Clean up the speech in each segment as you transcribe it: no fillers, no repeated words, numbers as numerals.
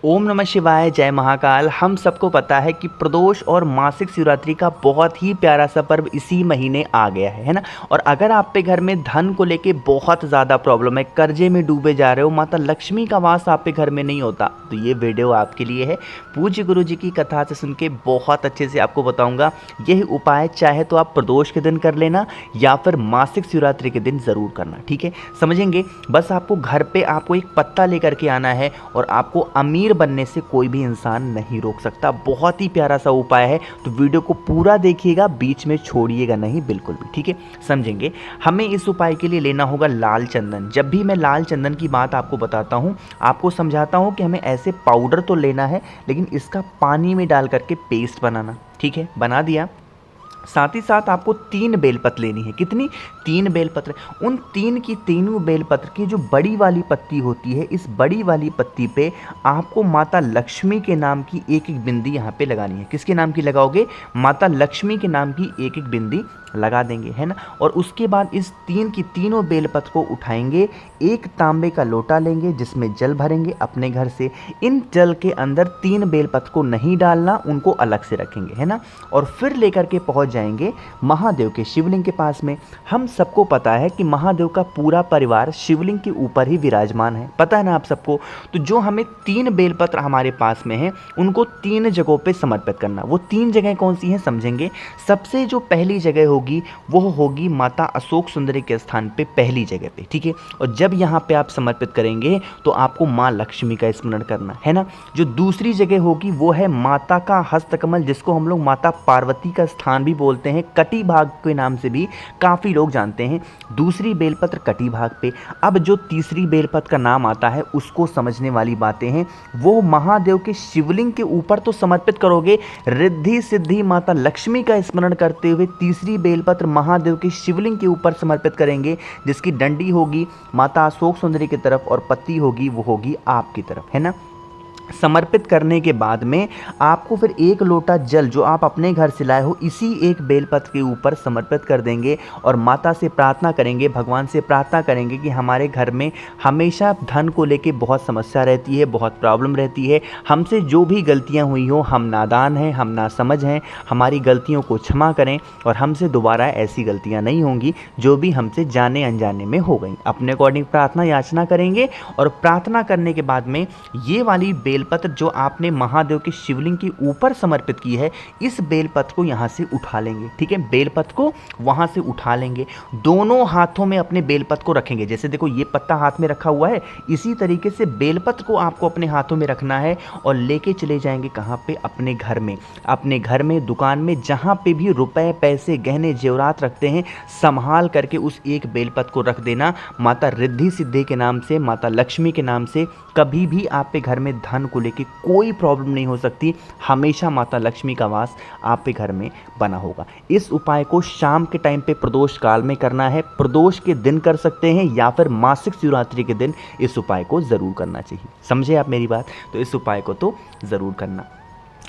ओम नमः शिवाय, जय महाकाल। हम सबको पता है कि प्रदोष और मासिक शिवरात्रि का बहुत ही प्यारा सा पर्व इसी महीने आ गया है ना। और अगर आप पे घर में धन को लेके बहुत ज़्यादा प्रॉब्लम है, कर्जे में डूबे जा रहे हो, माता लक्ष्मी का वास आप पे घर में नहीं होता, तो ये वीडियो आपके लिए है। पूज्य गुरु जी की कथा से सुन के बहुत अच्छे से आपको बताऊँगा यही उपाय, चाहे तो आप प्रदोष के दिन कर लेना या फिर मासिक शिवरात्रि के दिन ज़रूर करना, ठीक है। समझेंगे, बस आपको घर पे आपको एक पत्ता लेकर के आना है और आपको अमीर बनने से कोई भी इंसान नहीं रोक सकता। बहुत ही प्यारा सा उपाय है, तो वीडियो को पूरा देखिएगा, बीच में छोड़िएगा नहीं बिल्कुल भी, ठीक है। समझेंगे, हमें इस उपाय के लिए लेना होगा लाल चंदन। जब भी मैं लाल चंदन की बात आपको बताता हूँ, आपको समझाता हूँ कि हमें ऐसे पाउडर तो लेना है, लेकिन इसका पानी में डाल करके पेस्ट बनाना, ठीक है। बना दिया, साथ ही साथ आपको 3 बेलपत्र लेनी है। कितनी? 3 बेलपत्र। उन 3 की तीनों बेलपत्र की जो बड़ी वाली पत्ती होती है, इस बड़ी वाली पत्ती पे आपको माता लक्ष्मी के नाम की एक एक बिंदी यहाँ पे लगानी है। किसके नाम की लगाओगे? माता लक्ष्मी के नाम की एक एक बिंदी लगा देंगे, है ना। और उसके बाद इस 3 की तीनों बेलपत्र को उठाएंगे, एक तांबे का लोटा लेंगे जिसमें जल भरेंगे अपने घर से। इन जल के अंदर 3 बेलपत्र को नहीं डालना, उनको अलग से रखेंगे, है ना। और फिर लेकर के पहुंच जाएंगे महादेव के शिवलिंग के पास में। हम सबको पता है कि महादेव का पूरा परिवार शिवलिंग के ऊपर ही विराजमान है, पता है ना आप सबको। तो जो हमें 3 बेलपत्र हमारे पास में है, उनको 3 जगहों पे समर्पित करना। वो 3 जगह कौन सी हैं समझेंगे। सबसे जो पहली जगह होगी वो होगी माता अशोक सुंदरी के स्थान पे, पहली जगह पे, ठीक है। और जब यहाँ पे आप समर्पित करेंगे तो आपको माँ लक्ष्मी का स्मरण करना है ना। जो दूसरी जगह होगी वो है माता का हस्तकमल, जिसको हम लोग माता पार्वती का स्थान भी बोलते हैं, कटी भाग के नाम से भी काफ़ी लोग जानते हैं। दूसरी बेलपत्र कटी भाग पे। अब जो तीसरी बेलपत्र का नाम आता है, उसको समझने वाली बातें हैं। वो महादेव के शिवलिंग के ऊपर तो समर्पित करोगे, रिद्धि सिद्धि माता लक्ष्मी का स्मरण करते हुए तीसरी बेलपत्र महादेव के शिवलिंग के ऊपर समर्पित करेंगे, जिसकी डंडी होगी माता अशोक सुंदरी की तरफ और पत्ती होगी वो होगी आपकी तरफ, है ना। समर्पित करने के बाद में आपको फिर 1 लोटा जल जो आप अपने घर से लाए हो, इसी एक बेलपत्र के ऊपर समर्पित कर देंगे और माता से प्रार्थना करेंगे, भगवान से प्रार्थना करेंगे कि हमारे घर में हमेशा धन को लेके बहुत समस्या रहती है, बहुत प्रॉब्लम रहती है। हमसे जो भी गलतियां हुई हो, हम नादान हैं, हम नासमझ हैं, हमारी गलतियों को क्षमा करें और हमसे दोबारा ऐसी गलतियाँ नहीं होंगी जो भी हमसे जाने अनजाने में हो गई। अपने अकॉर्डिंग प्रार्थना याचना करेंगे और प्रार्थना करने के बाद में ये वाली बेलपत्र जो आपने महादेव के शिवलिंग के ऊपर समर्पित की है, इस बेलपत्र को यहाँ से उठा लेंगे, ठीक है। बेलपत्र को वहाँ से उठा लेंगे, दोनों हाथों में अपने बेलपत्र को रखेंगे। जैसे देखो ये पत्ता हाथ में रखा हुआ है, इसी तरीके से बेलपत्र को आपको अपने हाथों में रखना है और लेके चले जाएंगे कहाँ पे? अपने घर में। अपने घर में, दुकान में, जहाँ पे भी रुपए पैसे गहने जेवरात रखते हैं, संभाल करके उस एक बेलपत्र को रख देना। माता रिद्धि सिद्धि के नाम से, माता लक्ष्मी के नाम से कभी भी आप पे घर में धन को लेके कोई प्रॉब्लम नहीं हो सकती। हमेशा माता लक्ष्मी का वास आप पे घर में बना होगा। इस उपाय को शाम के टाइम पे प्रदोष काल में करना है। प्रदोष के दिन कर सकते हैं या फिर मासिक शिवरात्रि के दिन इस उपाय को ज़रूर करना चाहिए। समझे आप मेरी बात? तो इस उपाय को तो ज़रूर करना।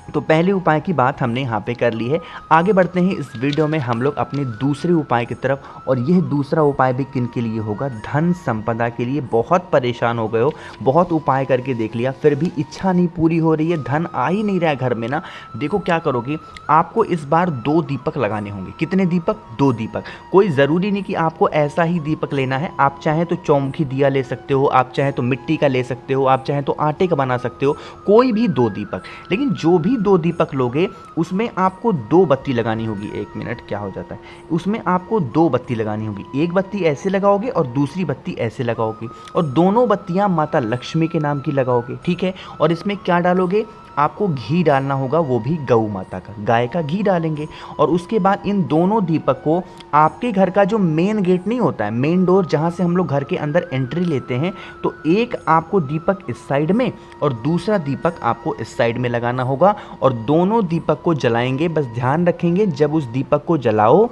तो पहले उपाय की बात हमने यहाँ पे कर ली है। आगे बढ़ते हैं इस वीडियो में हम लोग अपने दूसरे उपाय की तरफ। और यह दूसरा उपाय भी किन के लिए होगा? धन संपदा के लिए। बहुत परेशान हो गए हो, बहुत उपाय करके देख लिया, फिर भी इच्छा नहीं पूरी हो रही है, धन आ ही नहीं रहा है घर में ना। देखो क्या करोगे, आपको इस बार 2 दीपक लगाने होंगे। कितने दीपक? 2 दीपक। कोई ज़रूरी नहीं कि आपको ऐसा ही दीपक लेना है। आप चाहें तो चौमुखी दिया ले सकते हो, आप चाहें तो मिट्टी का ले सकते हो, आप चाहें तो आटे का बना सकते हो, कोई भी 2 दीपक। लेकिन जो भी 2 दीपक लोगे उसमें आपको 2 बत्ती लगानी होगी। 1 मिनट, क्या हो जाता है, उसमें आपको 2 बत्ती लगानी होगी। एक बत्ती ऐसे लगाओगे और दूसरी बत्ती ऐसे लगाओगे, और दोनों बत्तियां माता लक्ष्मी के नाम की लगाओगे, ठीक है। और इसमें क्या डालोगे? आपको घी डालना होगा, वो भी गौ माता का, गाय का घी डालेंगे। और उसके बाद इन दोनों दीपक को आपके घर का जो मेन गेट नहीं होता है, मेन डोर जहाँ से हम लोग घर के अंदर एंट्री लेते हैं, तो एक आपको दीपक इस साइड में और दूसरा दीपक आपको इस साइड में लगाना होगा। और दोनों दीपक को जलाएंगे। बस ध्यान रखेंगे, जब उस दीपक को जलाओ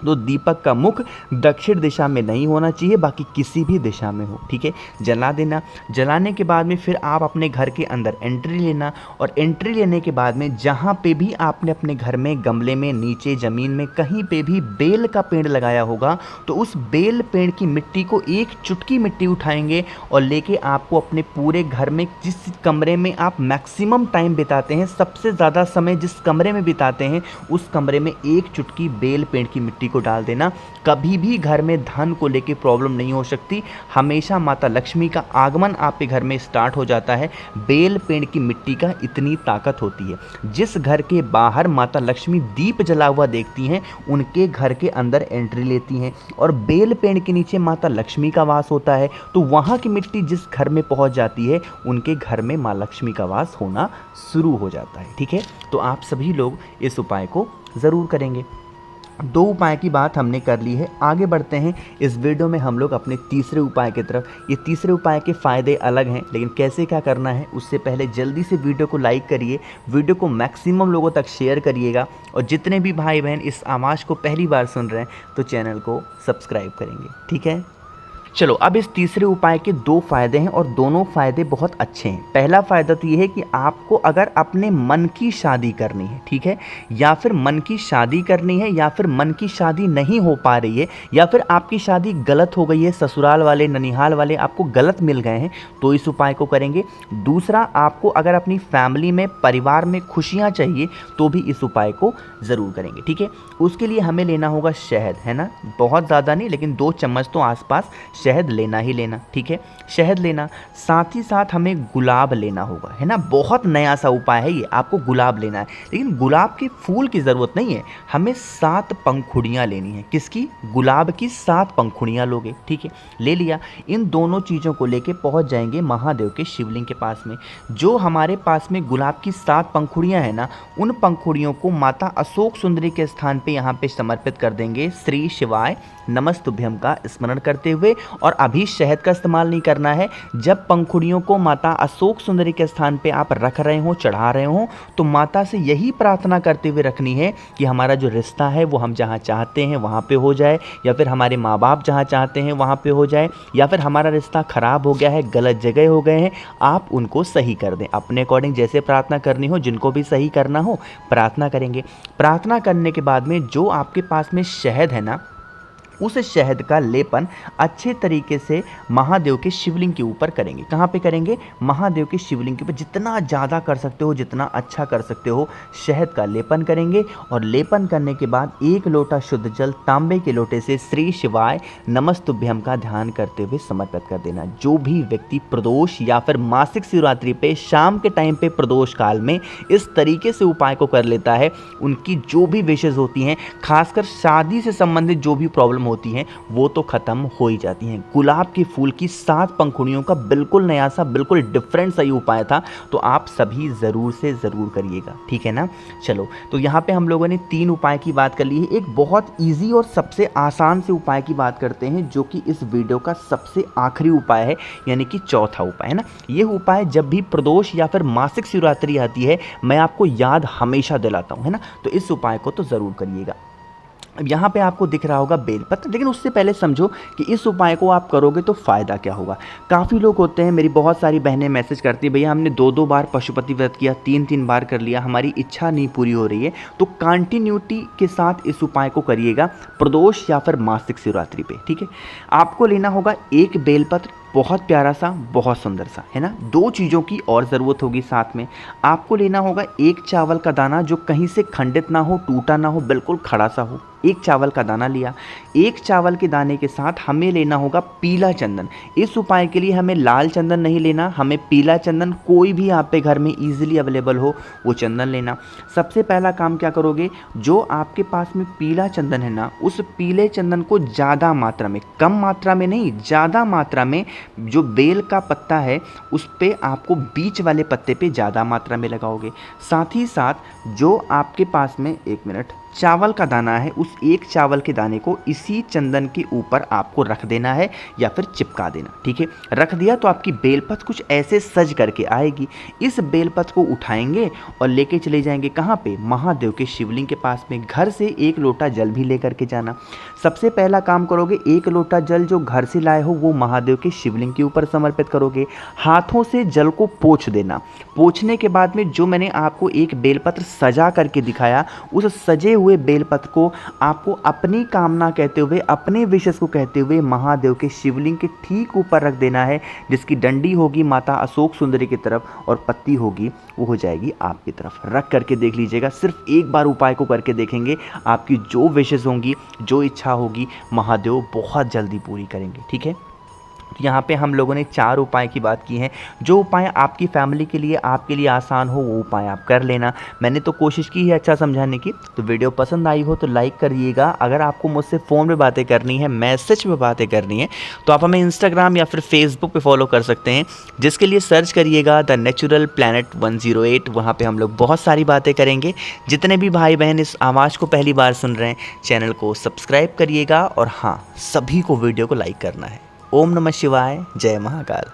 तो दीपक का मुख दक्षिण दिशा में नहीं होना चाहिए, बाकी किसी भी दिशा में हो, ठीक है। जला देना। जलाने के बाद में फिर आप अपने घर के अंदर एंट्री लेना, और एंट्री लेने के बाद में जहाँ पे भी आपने अपने घर में गमले में, नीचे ज़मीन में कहीं पे भी बेल का पेड़ लगाया होगा, तो उस बेल पेड़ की मिट्टी को एक चुटकी मिट्टी उठाएंगे और लेके आपको अपने पूरे घर में जिस कमरे में आप मैक्सिमम टाइम बिताते हैं, सबसे ज़्यादा समय जिस कमरे में बिताते हैं, उस कमरे में एक चुटकी बेल पेड़ की मिट्टी को डाल देना। कभी भी घर में धन को लेके प्रॉब्लम नहीं हो सकती, हमेशा माता लक्ष्मी का आगमन आपके घर में स्टार्ट हो जाता है। बेल पेड़ की मिट्टी का इतनी ताकत होती है। जिस घर के बाहर माता लक्ष्मी दीप जला हुआ देखती हैं, उनके घर के अंदर एंट्री लेती हैं, और बेल पेड़ के नीचे माता लक्ष्मी का वास होता है, तो वहाँ की मिट्टी जिस घर में पहुँच जाती है, उनके घर में माँ लक्ष्मी का वास होना शुरू हो जाता है, ठीक है। तो आप सभी लोग इस उपाय को ज़रूर करेंगे। 2 उपाय की बात हमने कर ली है, आगे बढ़ते हैं। इस वीडियो में हम लोग अपने तीसरे उपाय की तरफ। ये तीसरे उपाय के फ़ायदे अलग हैं, लेकिन कैसे क्या करना है उससे पहले जल्दी से वीडियो को लाइक करिए, वीडियो को मैक्सिमम लोगों तक शेयर करिएगा, और जितने भी भाई बहन इस आवाज़ को पहली बार सुन रहे हैं तो चैनल को सब्सक्राइब करेंगे, ठीक है। चलो, अब इस तीसरे उपाय के 2 फ़ायदे हैं, और दोनों फ़ायदे बहुत अच्छे हैं। पहला फ़ायदा तो ये है कि आपको अगर अपने मन की शादी करनी है, ठीक है, या फिर मन की शादी करनी है, या फिर मन की शादी नहीं हो पा रही है, या फिर आपकी शादी गलत हो गई है, ससुराल वाले ननिहाल वाले आपको गलत मिल गए हैं, तो इस उपाय को करेंगे। दूसरा, आपको अगर अपनी फैमिली में, परिवार में खुशियाँ चाहिए, तो भी इस उपाय को ज़रूर करेंगे, ठीक है। उसके लिए हमें लेना होगा शहद, है ना, बहुत ज़्यादा नहीं, लेकिन 2 चम्मच तो आसपास शहद लेना ही लेना, ठीक है। शहद लेना, साथ ही साथ हमें गुलाब लेना होगा, है ना। बहुत नया सा उपाय है ये, आपको गुलाब लेना है, लेकिन गुलाब के फूल की ज़रूरत नहीं है, हमें 7 पंखुड़ियाँ लेनी है। किसकी? गुलाब की 7 पंखुड़ियाँ लोगे, ठीक है। ले लिया। इन दोनों चीज़ों को लेके पहुँच जाएंगे महादेव के शिवलिंग के पास में। जो हमारे पास में गुलाब की 7 पंखुड़ियाँ हैं ना, उन पंखुड़ियों को माता अशोक सुंदरी के स्थान पे यहाँ पे समर्पित कर देंगे, श्री शिवाय नमस्तुभ्यम का स्मरण करते हुए। और अभी शहद का इस्तेमाल नहीं करना है। जब पंखुड़ियों को माता अशोक सुंदरी के स्थान पे आप रख रहे हो, चढ़ा रहे हो, तो माता से यही प्रार्थना करते हुए रखनी है कि हमारा जो रिश्ता है वो हम जहाँ चाहते हैं वहाँ पे हो जाए, या फिर हमारे माँ बाप जहाँ चाहते हैं वहाँ पे हो जाए, या फिर हमारा रिश्ता ख़राब हो गया है, गलत जगह हो गए हैं, आप उनको सही कर दें। अपने अकॉर्डिंग जैसे प्रार्थना करनी हो, जिनको भी सही करना हो प्रार्थना करेंगे। प्रार्थना करने के बाद में जो आपके पास में शहद है ना, उस शहद का लेपन अच्छे तरीके से महादेव के शिवलिंग के ऊपर करेंगे। कहाँ पे करेंगे? महादेव के शिवलिंग के ऊपर। जितना ज़्यादा कर सकते हो, जितना अच्छा कर सकते हो, शहद का लेपन करेंगे। और लेपन करने के बाद 1 लोटा शुद्ध जल तांबे के लोटे से श्री शिवाय नमस्तुभ्यम का ध्यान करते हुए समर्पित कर देना। जो भी व्यक्ति प्रदोष या फिर मासिक शिवरात्रि पे शाम के टाइम पे प्रदोष काल में इस तरीके से उपाय को कर लेता है, उनकी जो भी विशेष होती हैं, खासकर शादी से संबंधित जो भी प्रॉब्लम होती हैं, वो तो खत्म हो ही जाती हैं। गुलाब के फूल की 7 पंखुड़ियों का बिल्कुल नया सा, बिल्कुल डिफरेंट सा ये उपाय था, तो आप सभी ज़रूर से ज़रूर करिएगा, ठीक है ना। चलो, तो यहाँ पे हम लोगों ने 3 उपाय की बात कर ली है। एक बहुत ईजी और सबसे आसान से उपाय की बात करते हैं, जो कि इस वीडियो का सबसे आखिरी उपाय है, यानी कि चौथा उपाय, है ना। ये उपाय जब भी प्रदोष या फिर मासिक शिवरात्रि आती है, मैं आपको याद हमेशा दिलाता हूँ, है ना। तो इस उपाय को तो ज़रूर करिएगा। अब यहाँ पे आपको दिख रहा होगा बेलपत्र, लेकिन उससे पहले समझो कि इस उपाय को आप करोगे तो फ़ायदा क्या होगा। काफ़ी लोग होते हैं, मेरी बहुत सारी बहनें मैसेज करती हैं, भैया हमने 2-2 बार पशुपति व्रत किया, 3-3 बार कर लिया, हमारी इच्छा नहीं पूरी हो रही है। तो कंटिन्यूटी के साथ इस उपाय को करिएगा प्रदोष या फिर मासिक शिवरात्रि पे, ठीक है। आपको लेना होगा 1 बेलपत्र, बहुत प्यारा सा, बहुत सुंदर सा, है ना। 2 चीज़ों की और ज़रूरत होगी साथ में। आपको लेना होगा 1 चावल का दाना, जो कहीं से खंडित ना हो, टूटा ना हो, बिल्कुल खड़ा सा हो। 1 चावल का दाना लिया। 1 चावल के दाने के साथ हमें लेना होगा पीला चंदन। इस उपाय के लिए हमें लाल चंदन नहीं लेना, हमें पीला चंदन, कोई भी आप पे घर में ईजिली अवेलेबल हो वो चंदन लेना। सबसे पहला काम क्या करोगे, जो आपके पास में पीला चंदन है ना, उस पीले चंदन को ज़्यादा मात्रा में, कम मात्रा में नहीं, ज़्यादा मात्रा में, जो बेल का पत्ता है उस पे आपको बीच वाले पत्ते पे ज़्यादा मात्रा में लगाओगे। साथ ही साथ जो आपके पास में, 1 मिनट, चावल का दाना है, उस एक चावल के दाने को इसी चंदन के ऊपर आपको रख देना है या फिर चिपका देना। ठीक है, रख दिया तो आपकी बेलपत्र कुछ ऐसे सज करके आएगी। इस बेलपत्र को उठाएंगे और लेके चले जाएंगे कहाँ पे, महादेव के शिवलिंग के पास में। घर से 1 लोटा जल भी लेकर के जाना। सबसे पहला काम करोगे, 1 लोटा जल जो घर से लाए हो वो महादेव के शिवलिंग के ऊपर समर्पित करोगे। हाथों से जल को पोंछ देना। पोंछने के बाद में जो मैंने आपको एक बेलपत्र सजा करके दिखाया, उस सजे हुए बेलपत्र को आपको अपनी कामना कहते हुए, अपने विशेष को कहते हुए महादेव के शिवलिंग के ठीक ऊपर रख देना है, जिसकी डंडी होगी माता अशोक सुंदरी की तरफ और पत्ती होगी वो हो जाएगी आपकी तरफ। रख करके देख लीजिएगा, सिर्फ एक बार उपाय को करके देखेंगे, आपकी जो विशेष होंगी, जो इच्छा होगी, महादेव बहुत जल्दी पूरी करेंगे। ठीक है, तो यहाँ पे हम लोगों ने 4 उपाय की बात की है। जो उपाय आपकी फैमिली के लिए, आपके लिए आसान हो, वो उपाय आप कर लेना। मैंने तो कोशिश की है अच्छा समझाने की। तो वीडियो पसंद आई हो तो लाइक करिएगा। अगर आपको मुझसे फ़ोन में बातें करनी है, मैसेज में बातें करनी है, तो आप हमें इंस्टाग्राम या फिर फेसबुक पे फॉलो कर सकते हैं, जिसके लिए सर्च करिएगा द नेचुरल प्लैनेट 108। वहाँ पे हम लोग बहुत सारी बातें करेंगे। जितने भी भाई बहन इस आवाज़ को पहली बार सुन रहे हैं, चैनल को सब्सक्राइब करिएगा और हाँ, सभी को वीडियो को लाइक करना है। ओम नमः शिवाय, जय महाकाल।